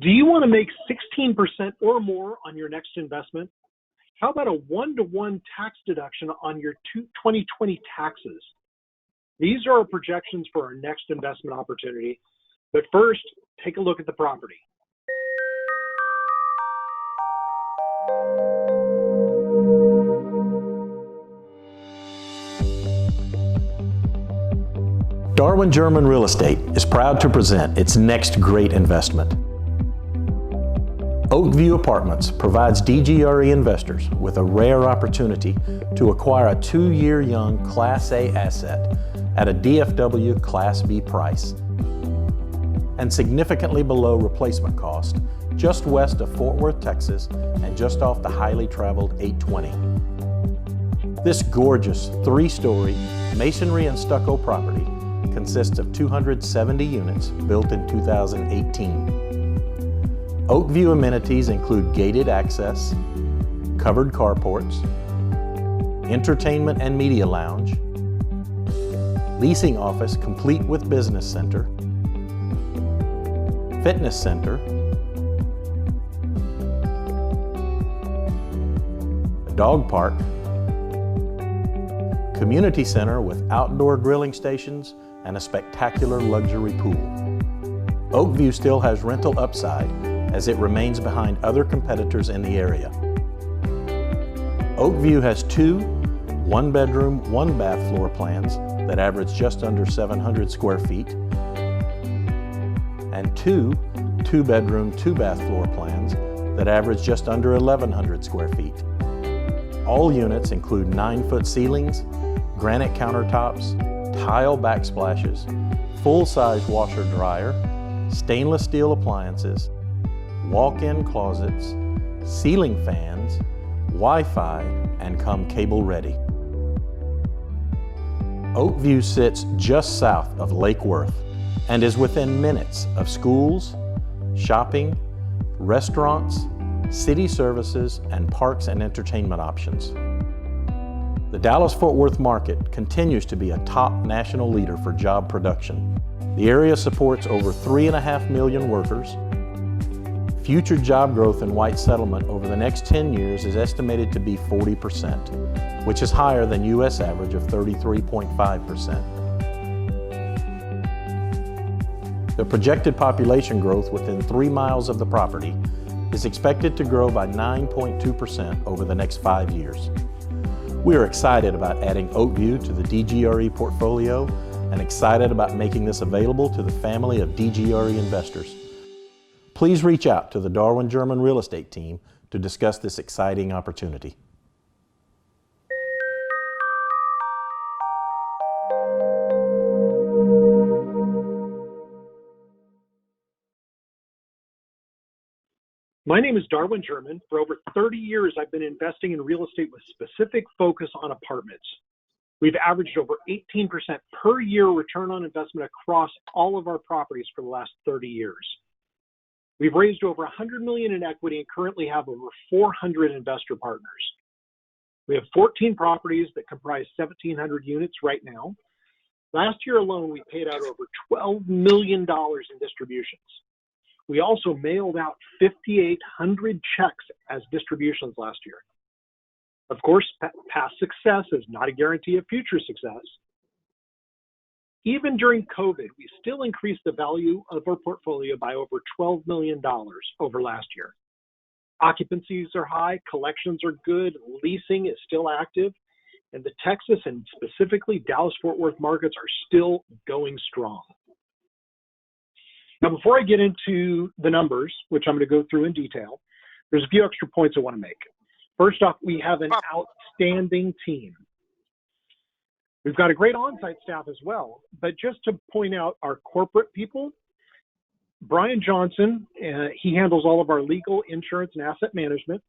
Do you want to make 16% or more on your next investment? How about a 1-to-1 tax deduction on your 2020 taxes? These are our projections for our next investment opportunity. But first, take a look at the property. Darwin German Real Estate is proud to present its next great investment. Oakview Apartments provides DGRE investors with a rare opportunity to acquire a 2-year young Class A asset at a DFW Class B price and significantly below replacement cost, just west of Fort Worth, Texas, and just off the highly traveled 820. This gorgeous 3-story masonry and stucco property consists of 270 units built in 2018. Oakview amenities include gated access, covered carports, entertainment and media lounge, leasing office complete with business center, fitness center, a dog park, community center with outdoor grilling stations, and a spectacular luxury pool. Oakview still has rental upside as it remains behind other competitors in the area. Oakview has 2 1-bedroom, 1-bath floor plans that average just under 700 square feet and 2 2-bedroom, 2-bath floor plans that average just under 1,100 square feet. All units include 9-foot ceilings, granite countertops, tile backsplashes, full-size washer-dryer, stainless steel appliances, walk-in closets, ceiling fans, Wi-Fi, and come cable ready. Oakview sits just south of Lake Worth and is within minutes of schools, shopping, restaurants, city services, and parks and entertainment options. The Dallas-Fort Worth market continues to be a top national leader for job production. The area supports over 3.5 million workers. Future job growth in white settlement over the next 10 years is estimated to be 40%, which is higher than U.S. average of 33.5%. The projected population growth within 3 miles of the property is expected to grow by 9.2% over the next 5 years. We are excited about adding Oakview to the DGRE portfolio and excited about making this available to the family of DGRE investors. Please reach out to the Darwin German Real Estate team to discuss this exciting opportunity. My name is Darwin German. For over 30 years, I've been investing in real estate with specific focus on apartments. We've averaged over 18% per year return on investment across all of our properties for the last 30 years. We've raised over $100 million in equity and currently have over 400 investor partners. We have 14 properties that comprise 1,700 units right now. Last year alone, we paid out over $12 million in distributions. We also mailed out 5,800 checks as distributions last year. Of course, past success is not a guarantee of future success. Even during COVID, we still increased the value of our portfolio by over $12 million over last year. Occupancies are high, collections are good, leasing is still active, and the Texas and specifically Dallas-Fort Worth markets are still going strong. Now, before I get into the numbers, which I'm going to go through in detail, there's a few extra points I want to make. First off, we have an outstanding team. We've got a great on-site staff as well, but just to point out our corporate people, Brian Johnson, he handles all of our legal, insurance, and asset management.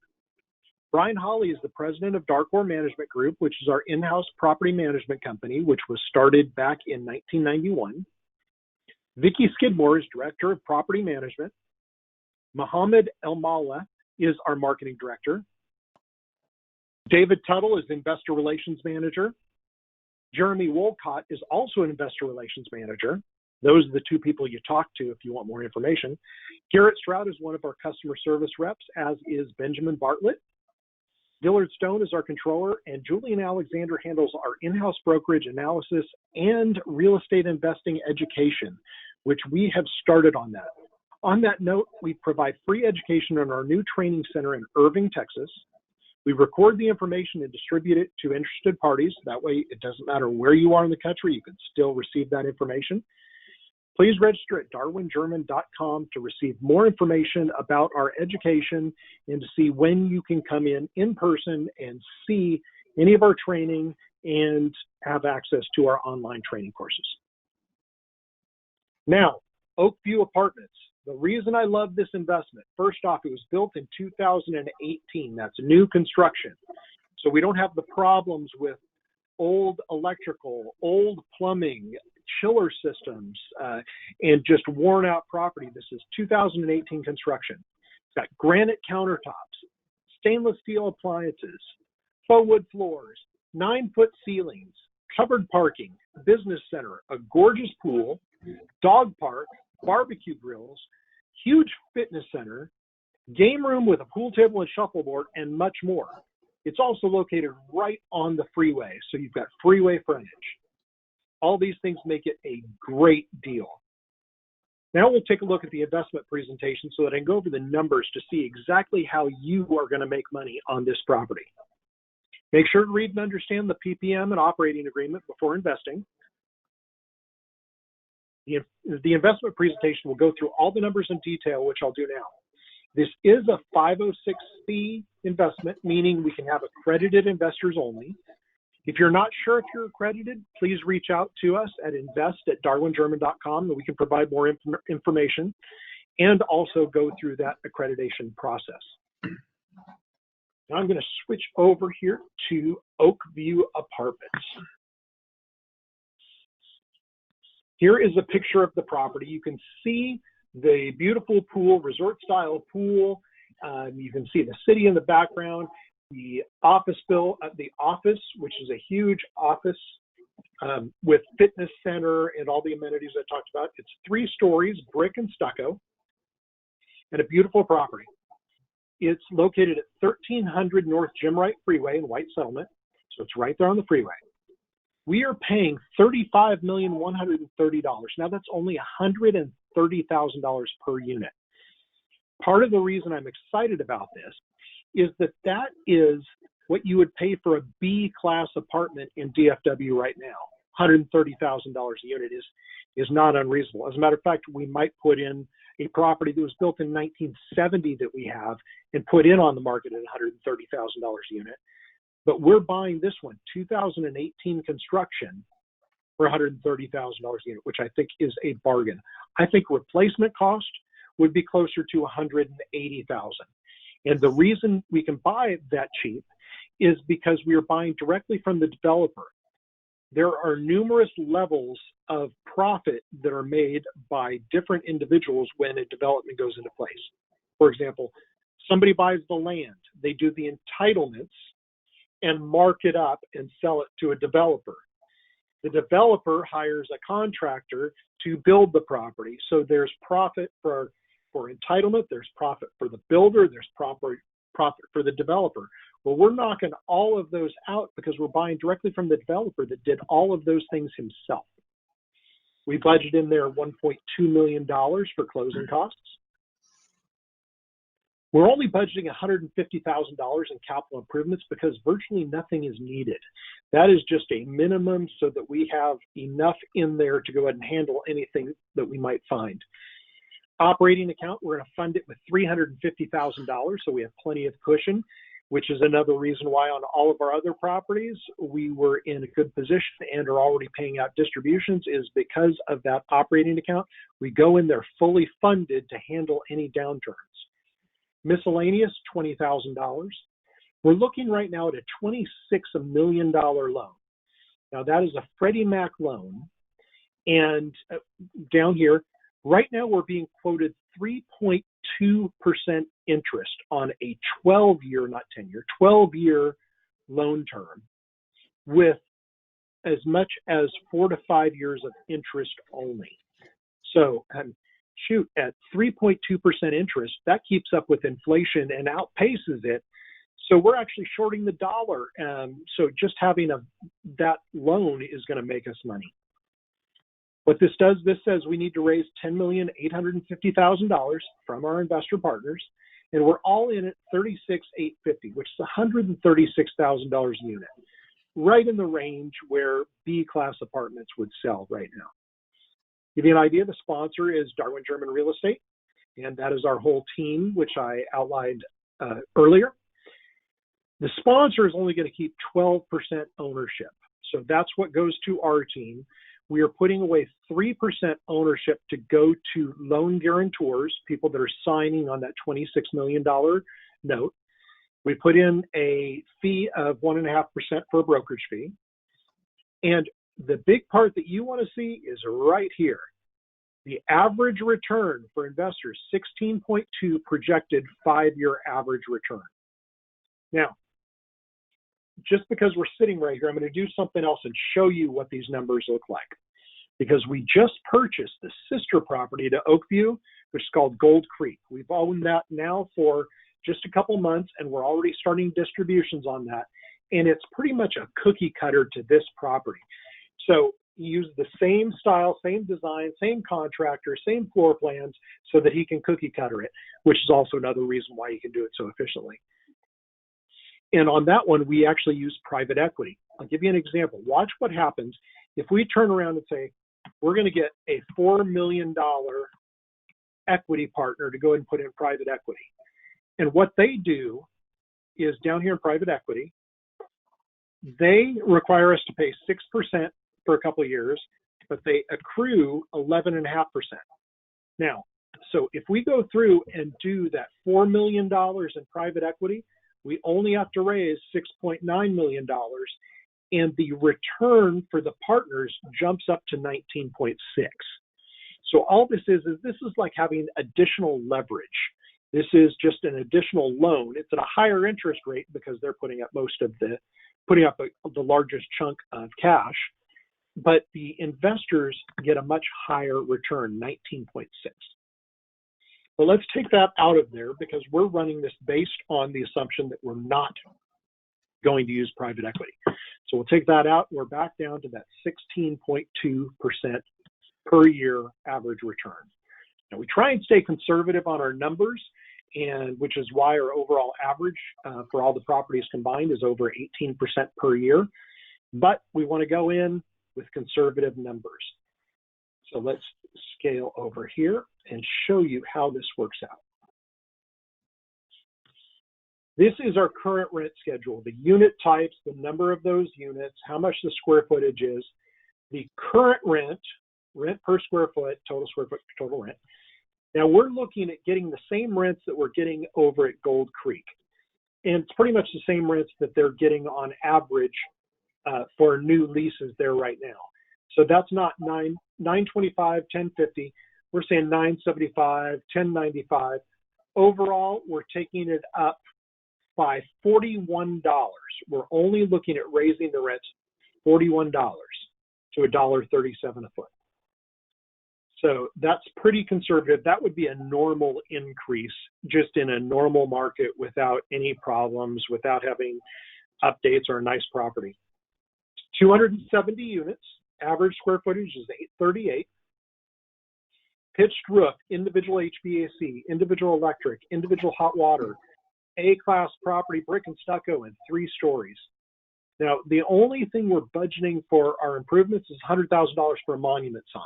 Brian Hawley is the president of Darkor Management Group, which is our in-house property management company, which was started back in 1991. Vicki Skidmore is director of property management. Mohammed El Mala is our marketing director. David Tuttle is investor relations manager. Jeremy Wolcott is also an investor relations manager. Those are the two people you talk to if you want more information. Garrett Stroud is one of our customer service reps, as is Benjamin Bartlett. Dillard Stone is our controller, and Julian Alexander handles our in-house brokerage analysis and real estate investing education, which we have started on that. On that note, we provide free education in our new training center in Irving, Texas. We record the information and distribute it to interested parties. That way, it doesn't matter where you are in the country, you can still receive that information. Please register at darwingerman.com to receive more information about our education and to see when you can come in person and see any of our training and have access to our online training courses. Now, Oakview Apartments. The reason I love this investment, first off, it was built in 2018. That's new construction. So we don't have the problems with old electrical, old plumbing, chiller systems, and just worn out property. This is 2018 construction. It's got granite countertops, stainless steel appliances, faux wood floors, 9-foot ceilings, covered parking, business center, a gorgeous pool, dog park, barbecue grills, huge fitness center, game room with a pool table and shuffleboard, and much more. It's also located right on the freeway, so you've got freeway frontage. All these things make it a great deal. Now we'll take a look at the investment presentation so that I can go over the numbers to see exactly how you are going to make money on this property. Make sure to read and understand the PPM and operating agreement before investing. The investment presentation will go through all the numbers in detail, which I'll do now. This is a 506c investment, meaning we can have accredited investors only. If you're not sure if you're accredited, please reach out to us at invest@darwingerman.com and we can provide more information and also go through that accreditation process. Now I'm going to switch over here to Oakview Apartments. Here is a picture of the property. You can see the beautiful pool, resort-style pool. You can see the city in the background. The office, which is a huge office with fitness center and all the amenities I talked about. It's 3 stories, brick and stucco, and a beautiful property. It's located at 1300 North Jim Wright Freeway in White Settlement, so it's right there on the freeway. We are paying $35,130,000. Now that's only $130,000 per unit. Part of the reason I'm excited about this is that is what you would pay for a B-class apartment in DFW right now. $130,000 a unit is not unreasonable. As a matter of fact, we might put in a property that was built in 1970 that we have and put in on the market at $130,000 a unit. But we're buying this one, 2018 construction, for $130,000 a unit, which I think is a bargain. I think replacement cost would be closer to $180,000. And the reason we can buy that cheap is because we are buying directly from the developer. There are numerous levels of profit that are made by different individuals when a development goes into place. For example, somebody buys the land, they do the entitlements and mark it up and sell it to a developer. The developer hires a contractor to build the property. So there's profit for entitlement, there's profit for the builder, there's profit for the developer. Well, we're knocking all of those out because we're buying directly from the developer that did all of those things himself. We budgeted in there $1.2 million for closing costs. We're only budgeting $150,000 in capital improvements because virtually nothing is needed. That is just a minimum so that we have enough in there to go ahead and handle anything that we might find. Operating account, we're going to fund it with $350,000, so we have plenty of cushion, which is another reason why on all of our other properties, we were in a good position and are already paying out distributions is because of that operating account. We go in there fully funded to handle any downturns. Miscellaneous, $20,000. We're looking right now at a $26 million loan. Now that is a Freddie Mac loan. And down here, right now we're being quoted 3.2% interest on a 12-year, not 10-year, 12-year loan term with as much as 4 to 5 years of interest only. So shoot, at 3.2% interest, that keeps up with inflation and outpaces it. So we're actually shorting the dollar. So just having that loan is going to make us money. What this does, this says we need to raise $10,850,000 from our investor partners, and we're all in at $36,850, which is $136,000 a unit, right in the range where B-class apartments would sell right now. Give you an idea, the sponsor is Darwin German Real Estate, and that is our whole team, which I outlined earlier. The sponsor is only going to keep 12% ownership, so that's what goes to our team. We are putting away 3% ownership to go to loan guarantors, people that are signing on that $26 million note. We put in a fee of 1.5% for a brokerage fee. And the big part that you want to see is right here. The average return for investors, 16.2 projected 5-year average return. Now, just because we're sitting right here, I'm going to do something else and show you what these numbers look like. Because we just purchased the sister property to Oakview, which is called Gold Creek. We've owned that now for just a couple months, and we're already starting distributions on that. And it's pretty much a cookie cutter to this property. So use the same style, same design, same contractor, same floor plans so that he can cookie cutter it, which is also another reason why he can do it so efficiently. And on that one, we actually use private equity. I'll give you an example. Watch what happens if we turn around and say, we're going to get a $4 million equity partner to go ahead and put in private equity. And what they do is down here in private equity, they require us to pay 6% for a couple of years, but they accrue 11.5%. Now, so if we go through and do that $4 million in private equity, we only have to raise $6.9 million, and the return for the partners jumps up to 19.6. So all this is like having additional leverage. This is just an additional loan. It's at a higher interest rate because they're putting up the largest chunk of cash, but the investors get a much higher return, 19.6. But let's take that out of there because we're running this based on the assumption that we're not going to use private equity. So we'll take that out. We're back down to that 16.2% per year average return. Now we try and stay conservative on our numbers, and which is why our overall average for all the properties combined is over 18% per year. But we want to go in with conservative numbers. So let's scale over here and show you how this works out. This is our current rent schedule, the unit types, the number of those units, how much the square footage is, the current rent per square foot, total square foot, total rent. Now we're looking at getting the same rents that we're getting over at Gold Creek. And it's pretty much the same rents that they're getting on average for new leases there right now. So that's not $925, $1050. We're saying $975, $1095. Overall, we're taking it up by $41. We're only looking at raising the rents $41 to $1.37 a foot. So that's pretty conservative. That would be a normal increase just in a normal market without any problems, without having updates or a nice property. 270 units, average square footage is 838. Pitched roof, individual HVAC, individual electric, individual hot water, A-class property, brick and stucco, and 3 stories. Now, the only thing we're budgeting for our improvements is $100,000 for a monument sign.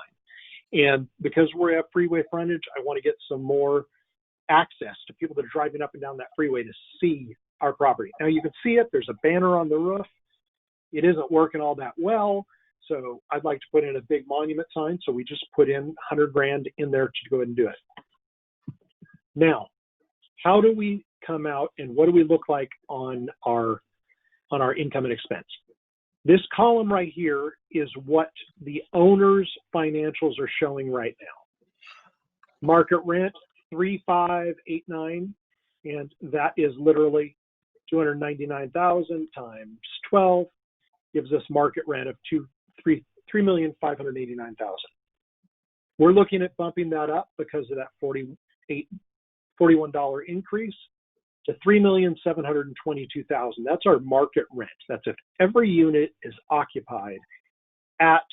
And because we have freeway frontage, I want to get some more access to people that are driving up and down that freeway to see our property. Now, you can see it. There's a banner on the roof. It isn't working all that well. So I'd like to put in a big monument sign. So we just put in $100,000 in there to go ahead and do it. Now, how do we come out and what do we look like on our income and expense? This column right here is what the owner's financials are showing right now. Market rent, 3,589, and that is literally 299,000 times 12 gives us market rent of $3,589,000. We're looking at bumping that up because of that $41 increase to $3,722,000. That's our market rent. That's if every unit is occupied at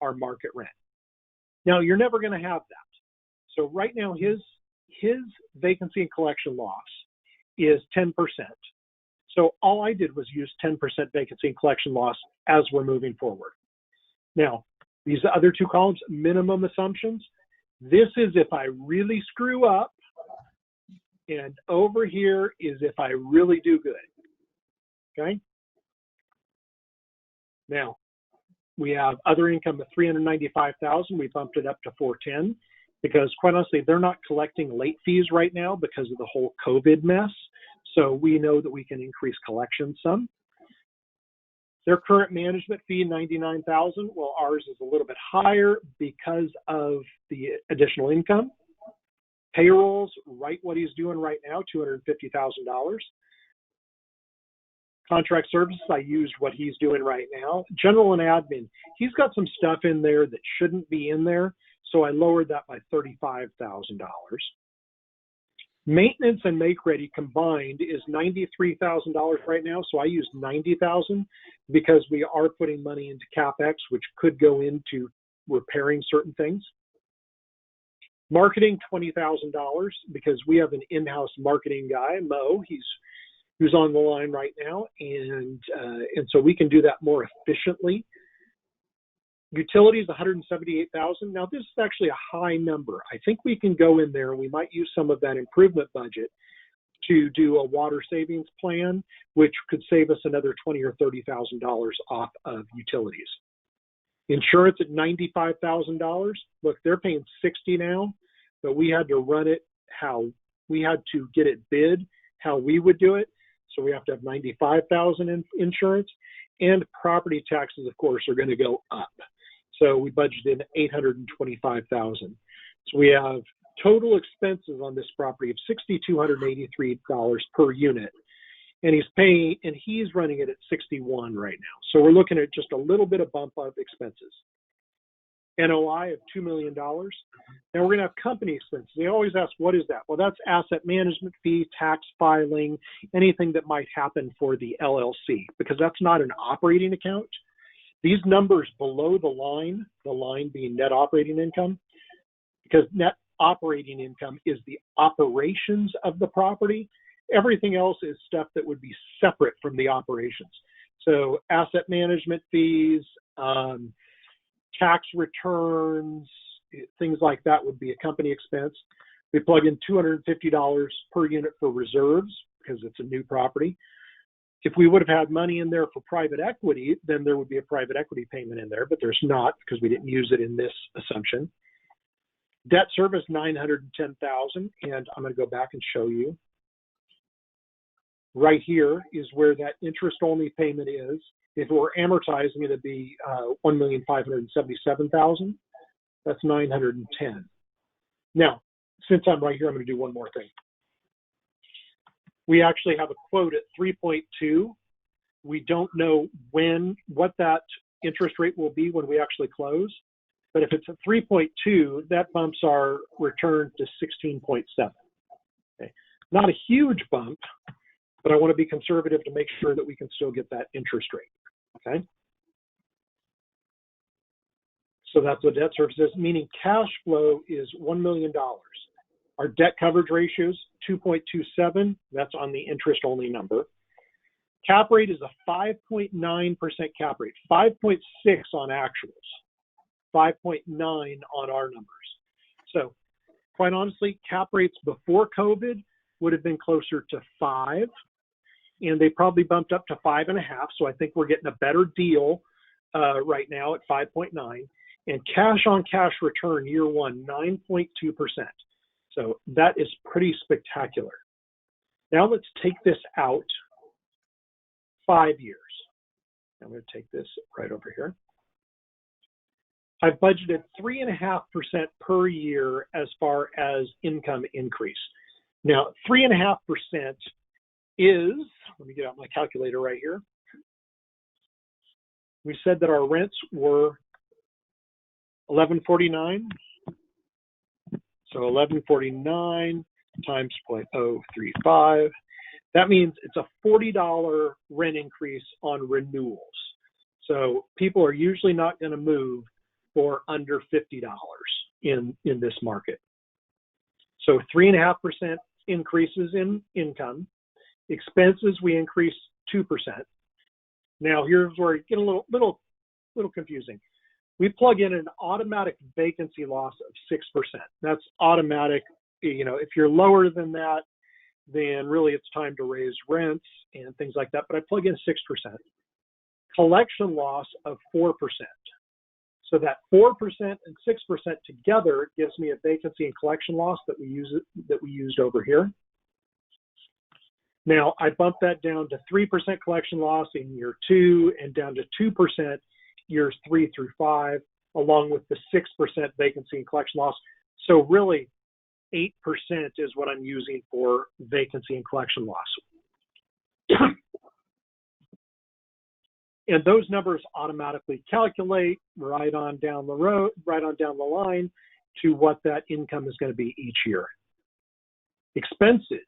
our market rent. Now, you're never going to have that. So right now, his vacancy and collection loss is 10%. So all I did was use 10% vacancy and collection loss as we're moving forward. Now, these other two columns, minimum assumptions, this is if I really screw up, and over here is if I really do good, okay? Now, we have other income of $395,000. We bumped it up to $410,000 because, quite honestly, they're not collecting late fees right now because of the whole COVID mess. So we know that we can increase collections some. Their current management fee, $99,000. Well, ours is a little bit higher because of the additional income. Payrolls, right what he's doing right now, $250,000. Contract services, I used what he's doing right now. General and admin, he's got some stuff in there that shouldn't be in there, so I lowered that by $35,000. Maintenance and make-ready combined is $93,000 right now, so I used $90,000 because we are putting money into CapEx, which could go into repairing certain things. Marketing, $20,000 because we have an in-house marketing guy, Mo. Who's on the line right now, and so we can do that more efficiently. Utilities, $178,000. Now this is actually a high number. I think we can go in there and we might use some of that improvement budget to do a water savings plan, which could save us another $20,000 or $30,000 off of utilities. Insurance at $95,000. Look, they're paying $60 now, but we had to run it how we had to get it bid how we would do it. So we have to have $95,000 in insurance, and property taxes, of course, are going to go up. So we budgeted $825,000. So we have total expenses on this property of $6,283 per unit, and he's running it at 61 right now. So we're looking at just a little bit of bump of expenses. NOI of $2 million. Now we're going to have company expenses. They always ask, what is that? Well, that's asset management fee, tax filing, anything that might happen for the LLC, because that's not an operating account. These numbers below the line being net operating income, because net operating income is the operations of the property. Everything else is stuff that would be separate from the operations. So asset management fees, tax returns, things like that would be a company expense. We plug in $250 per unit for reserves because it's a new property. If we would have had money in there for private equity, then there would be a private equity payment in there, but there's not because we didn't use it in this assumption. Debt service, $910,000, and I'm going to go back and show you. Right here is where that interest-only payment is. If we're amortizing, it'd be $1,577,000. That's $910,000. Now, since I'm right here, I'm going to do one more thing. We actually have a quote at 3.2. We don't know what that interest rate will be when we actually close. But if it's at 3.2, that bumps our return to 16.7. Okay. Not a huge bump, but I want to be conservative to make sure that we can still get that interest rate. Okay. So that's what debt service is, meaning cash flow is $1 million. Our debt coverage ratio is 2.27. That's on the interest only number. Cap rate is a 5.9% cap rate, 5.6 on actuals, 5.9 on our numbers. So quite honestly, cap rates before COVID would have been closer to 5, and they probably bumped up to 5.5. So I think we're getting a better deal right now at 5.9. And cash on cash return year one, 9.2%. So that is pretty spectacular. Now let's take this out 5 years. I'm going to take this right over here. I've budgeted 3.5% per year as far as income increase. Now, 3.5% is, let me get out my calculator right here. We said that our rents were $11.49. So 1149 times 0.035. That means it's a $40 rent increase on renewals. So people are usually not going to move for under $50 in this market. So 3.5% increases in income. Expenses, we increase 2%. Now here's where it gets a little confusing. We plug in an automatic vacancy loss of 6%. That's automatic. You know, if you're lower than that, then really it's time to raise rents and things like that. But I plug in 6%. Collection loss of 4%. So that 4% and 6% together gives me a vacancy and collection loss that we used over here. Now I bump that down to 3% collection loss in year 2 and down to 2% years 3 through 5, along with the 6% vacancy and collection loss. So really 8% is what I'm using for vacancy and collection loss. And those numbers automatically calculate right on down the line to what that income is going to be each year. Expenses,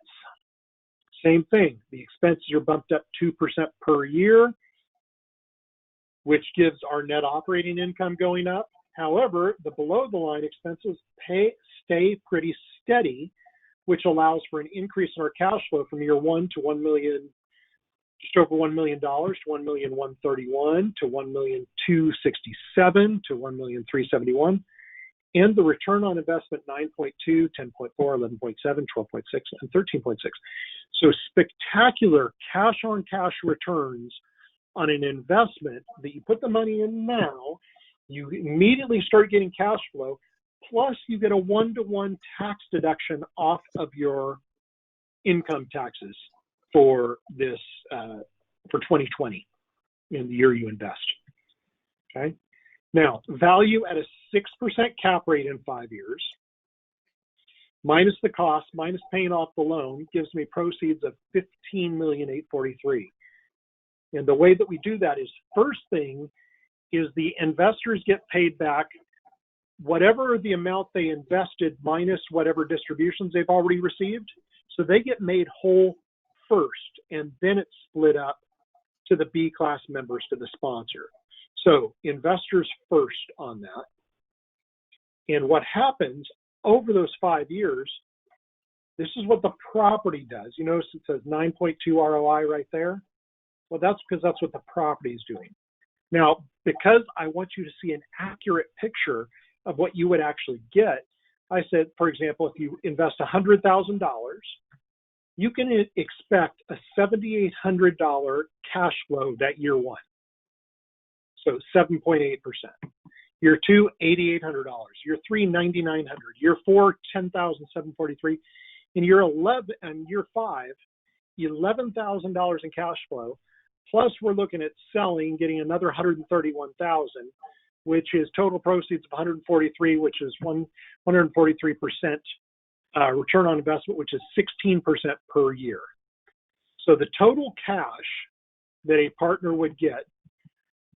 same thing. The expenses are bumped up 2% per year, which gives our net operating income going up. However, the below the line expenses stay pretty steady, which allows for an increase in our cash flow from year 1 to $1 million, just over $1 million to $1,131,000 to $1,267,000 to $1,371,000, and the return on investment 9.2, 10.4, 11.7, 12.6, and 13.6. So spectacular cash-on-cash returns on an investment that you put the money in now. You immediately start getting cash flow, plus you get a 1-to-1 tax deduction off of your income taxes for this for 2020 in the year you invest. Okay. Now, value at a 6% cap rate in 5 years, minus the cost, minus paying off the loan, gives me proceeds of $15,843,000. And the way that we do that is, first thing is the investors get paid back whatever the amount they invested minus whatever distributions they've already received. So they get made whole first, and then it's split up to the B class members, to the sponsor. So investors first on that. And what happens over those 5 years, this is what the property does. You notice it says 9.2 ROI right there. Well, that's because that's what the property is doing. Now, because I want you to see an accurate picture of what you would actually get, I said, for example, if you invest $100,000, you can expect a $7,800 cash flow that year 1. So 7.8%. Year 2, $8,800. Year 3, $9,900. Year 4, $10,743. In year 5, $11,000 in cash flow. Plus, we're looking at selling, getting another $131,000, which is total proceeds of $143,000, which is 143% return on investment, which is 16% per year. So the total cash that a partner would get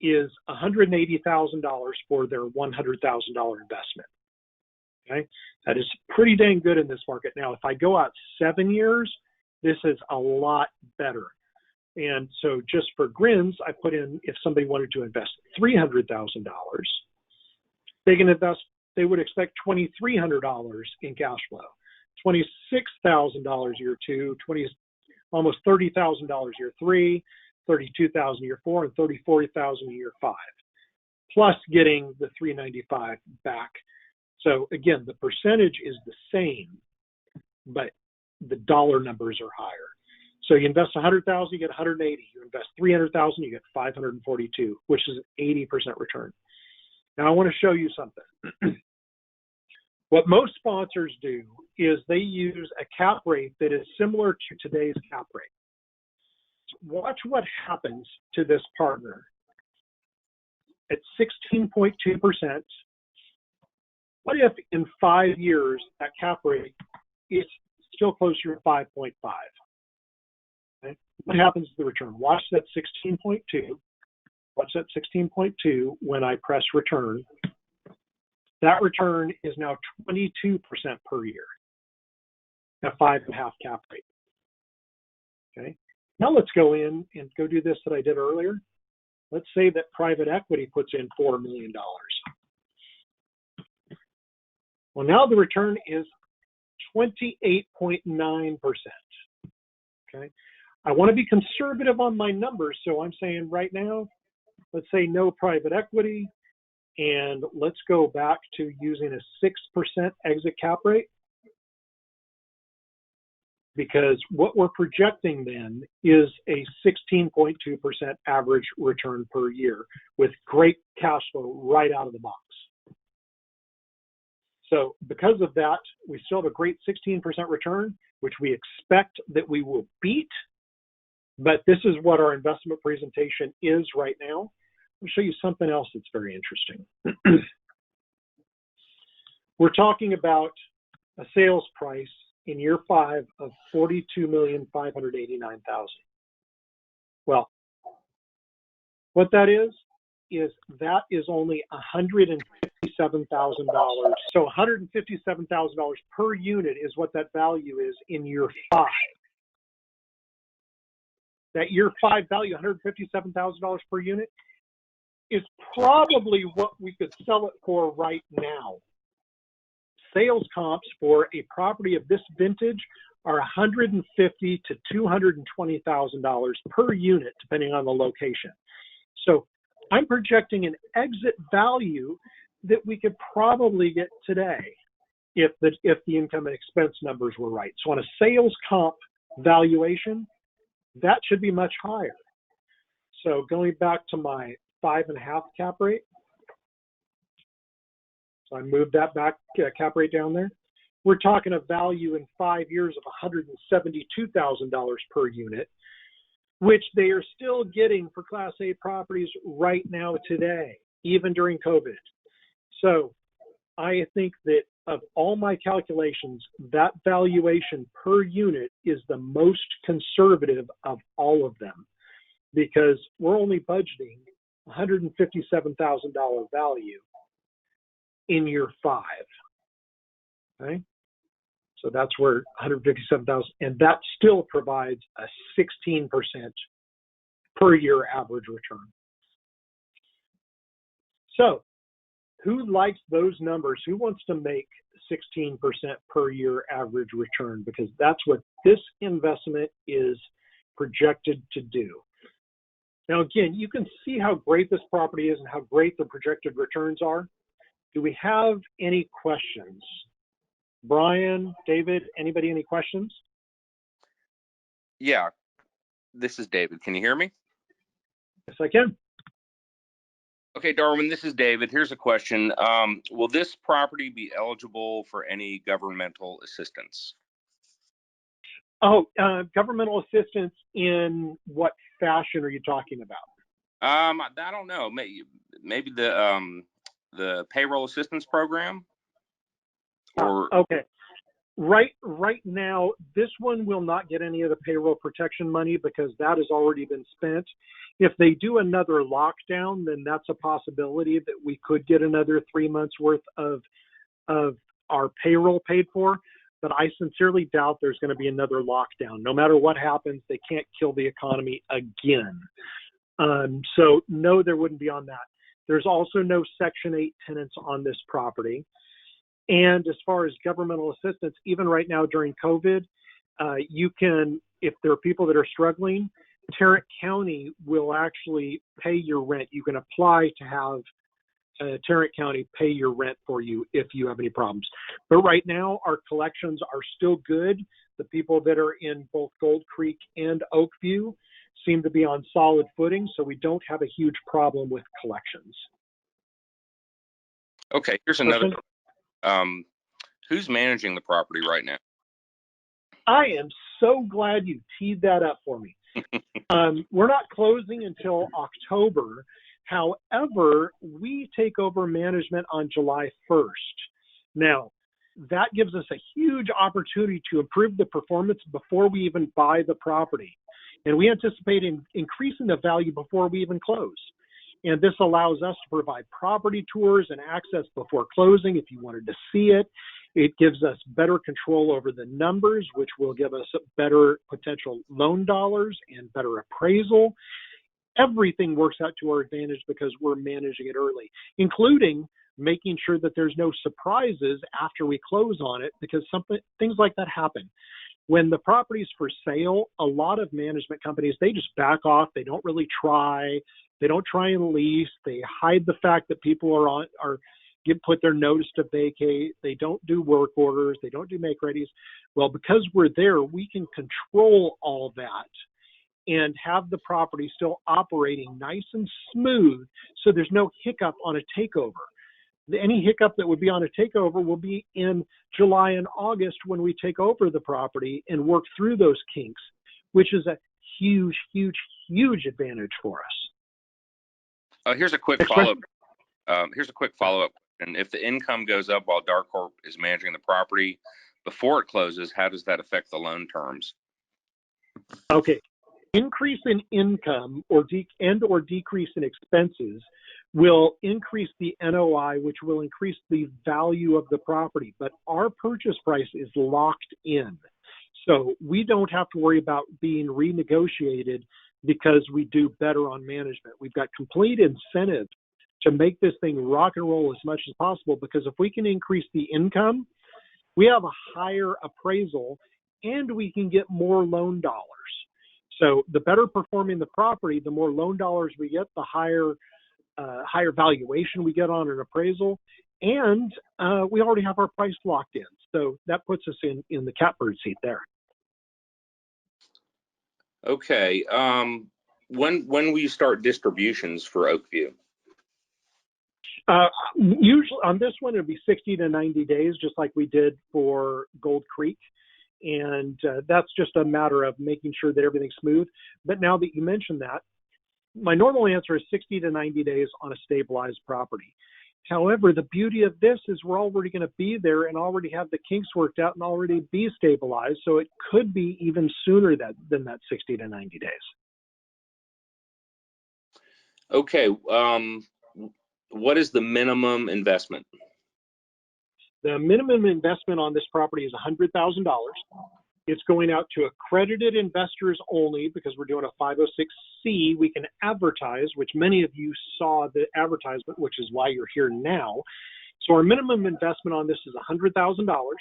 is $180,000 for their $100,000 investment. Okay, that is pretty dang good in this market. Now, if I go out 7 years, this is a lot better. And so just for grins, I put in, if somebody wanted to invest $300,000, they would expect $2,300 in cash flow, $26,000 year 2, almost $30,000 year 3, $32,000 year 4, and $34,000 year 5, plus getting the $395 back. So again, the percentage is the same, but the dollar numbers are higher. So you invest $100,000, you get $180. You invest $300,000, you get $542, which is an 80% return. Now I want to show you something. What most sponsors do is they use a cap rate that is similar to today's cap rate. Watch what happens to this partner. At 16.2%, what if in 5 years that cap rate is still closer to 5.5? Okay. What happens to the return? Watch that 16.2. Watch that 16.2 when I press return. That return is now 22% per year at 5.5 cap rate. Okay. Now let's go in and go do this that I did earlier. Let's say that private equity puts in $4 million. Well, now the return is 28.9%. Okay. I want to be conservative on my numbers, so I'm saying right now, let's say no private equity, and let's go back to using a 6% exit cap rate, because what we're projecting then is a 16.2% average return per year with great cash flow right out of the box. So because of that, we still have a great 16% return, which we expect that we will beat. But this is what our investment presentation is right now. I'll show you something else that's very interesting. We're talking about a sales price in year 5 of $42,589,000. Well, what that is only $157,000. So $157,000 per unit is what that value is in year 5. That year 5 value, $157,000 per unit, is probably what we could sell it for right now. Sales comps for a property of this vintage are $150,000 to $220,000 per unit, depending on the location. So I'm projecting an exit value that we could probably get today if the income and expense numbers were right. So on a sales comp valuation, that should be much higher. So going back to my 5.5 cap rate, so I moved that back cap rate down there. We're talking a value in 5 years of $172,000 per unit, which they are still getting for Class A properties right now today, even during COVID. So I think that of all my calculations, that valuation per unit is the most conservative of all of them, because we're only budgeting $157,000 value in year 5. Okay, so that's where 157,000, and that still provides a 16% per year average return. So who likes those numbers? Who wants to make 16% per year average return? Because that's what this investment is projected to do. Now, again, you can see how great this property is and how great the projected returns are. Do we have any questions? Brian, David, anybody, any questions? Yeah, this is David. Can you hear me? Yes, I can. Okay, Darwin, this is David. Here's a question. Will this property be eligible for any governmental assistance? Oh, governmental assistance in what fashion are you talking about? I don't know. Maybe the payroll assistance program? Or okay. Right now, this one will not get any of the payroll protection money because that has already been spent. If they do another lockdown, then that's a possibility that we could get another 3 months worth of our payroll paid for. But I sincerely doubt there's going to be another lockdown. No matter what happens, they can't kill the economy again. So no, there wouldn't be on that. There's also no Section 8 tenants on this property. And as far as governmental assistance, even right now during COVID, you can, if there are people that are struggling, Tarrant County will actually pay your rent. You can apply to have Tarrant County pay your rent for you if you have any problems. But right now, our collections are still good. The people that are in both Gold Creek and Oakview seem to be on solid footing, so we don't have a huge problem with collections. Okay, here's another. Who's managing the property right now? I am so glad you teed that up for me. We're not closing until October. However, we take over management on July 1st. Now, that gives us a huge opportunity to improve the performance before we even buy the property. And we anticipate increasing the value before we even close. And this allows us to provide property tours and access before closing if you wanted to see it. It gives us better control over the numbers, which will give us better potential loan dollars and better appraisal. Everything works out to our advantage because we're managing it early, including making sure that there's no surprises after we close on it, because things like that happen. When the property's for sale, a lot of management companies, they just back off. They don't really try. They don't try and lease. They hide the fact that people put their notice to vacate. They don't do work orders. They don't do make readies. Well, because we're there, we can control all that and have the property still operating nice and smooth, so there's no hiccup on a takeover. Any hiccup that would be on a takeover will be in July and August when we take over the property and work through those kinks, which is a huge, huge, huge advantage for us. Here's a quick follow-up. And if the income goes up while Dark Corp is managing the property before it closes, how does that affect the loan terms? Okay. Increase in income or decrease in expenses will increase the NOI, which will increase the value of the property. But our purchase price is locked in. So we don't have to worry about being renegotiated because we do better on management. We've got complete incentive to make this thing rock and roll as much as possible, because if we can increase the income, we have a higher appraisal and we can get more loan dollars. So the better performing the property, the more loan dollars we get, the higher valuation we get on an appraisal, and we already have our price locked in. So that puts us in the catbird seat there. Okay. When will you start distributions for Oakview? Usually on this one, it'll be 60 to 90 days, just like we did for Gold Creek. And that's just a matter of making sure that everything's smooth. But now that you mentioned that, my normal answer is 60 to 90 days on a stabilized property. However, the beauty of this is we're already going to be there and already have the kinks worked out and already be stabilized. So it could be even sooner than that 60 to 90 days. Okay. What is the minimum investment? The minimum investment on this property is $100,000. It's going out to accredited investors only because we're doing a 506C. We can advertise, which many of you saw the advertisement, which is why you're here now. So our minimum investment on this is $100,000,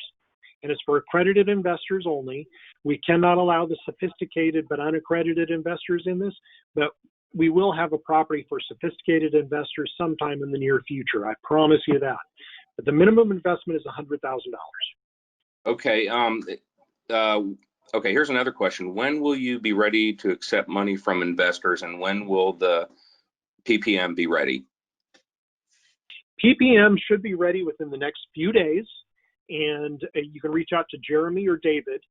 and it's for accredited investors only. We cannot allow the sophisticated but unaccredited investors in this, but we will have a property for sophisticated investors sometime in the near future. I promise you that. But the minimum investment is $100,000. Okay. Okay. Here's another question. When will you be ready to accept money from investors, and when will the PPM be ready? PPM should be ready within the next few days, and you can reach out to Jeremy or David,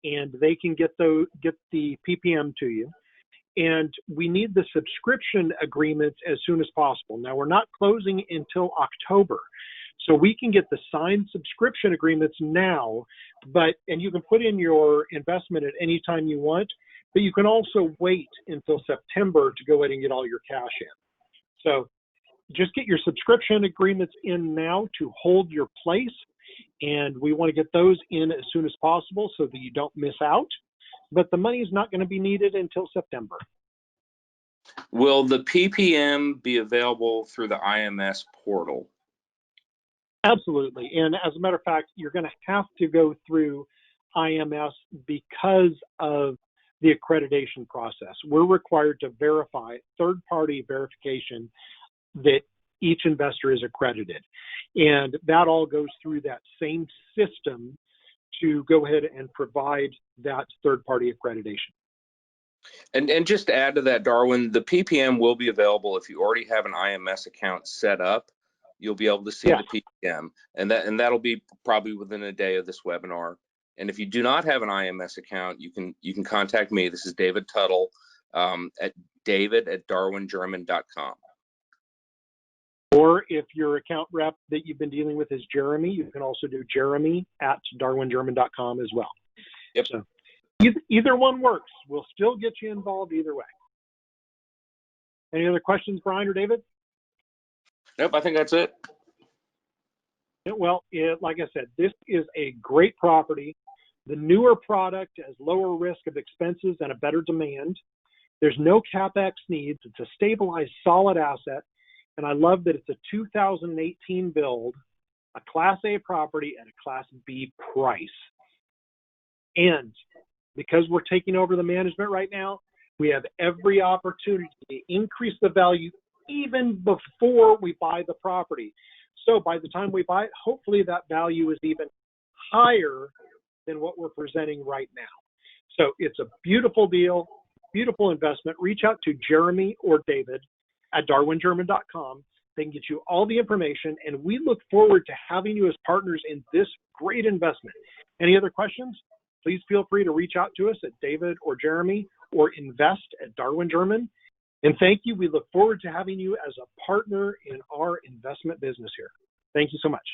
and they can get the PPM to you. And we need the subscription agreements as soon as possible. Now, we're not closing until October. So we can get the signed subscription agreements now, and you can put in your investment at any time you want, but you can also wait until September to go ahead and get all your cash in. So just get your subscription agreements in now to hold your place, and we want to get those in as soon as possible so that you don't miss out. But the money is not going to be needed until September. Will the PPM be available through the IMS portal? Absolutely. And as a matter of fact, you're going to have to go through IMS because of the accreditation process. We're required to verify, third-party verification, that each investor is accredited. And that all goes through that same system to go ahead and provide that third-party accreditation. And just to add to that, Darwin, the PPM will be available if you already have an IMS account set up. You'll be able to see the PPM, and that'll be probably within a day of this webinar. And if you do not have an IMS account, you can contact me. This is David Tuttle at david@darwingerman.com. Or if your account rep that you've been dealing with is Jeremy, you can also do jeremy@darwingerman.com as well. Yep. So either one works. We'll still get you involved either way. Any other questions, Brian or David? Nope, I think that's it. Well, like I said, this is a great property. The newer product has lower risk of expenses and a better demand. There's no CapEx needs. It's a stabilized, solid asset. And I love that it's a 2018 build, a Class A property at a Class B price. And because we're taking over the management right now, we have every opportunity to increase the value even before we buy the property. So by the time we buy it, hopefully that value is even higher than what we're presenting right now. So it's a beautiful deal, beautiful investment. Reach out to Jeremy or David at darwingerman.com. They can get you all the information, and we look forward to having you as partners in this great investment. Any other questions? Please feel free to reach out to us at David or Jeremy or invest at Darwin German. And thank you. We look forward to having you as a partner in our investment business here. Thank you so much.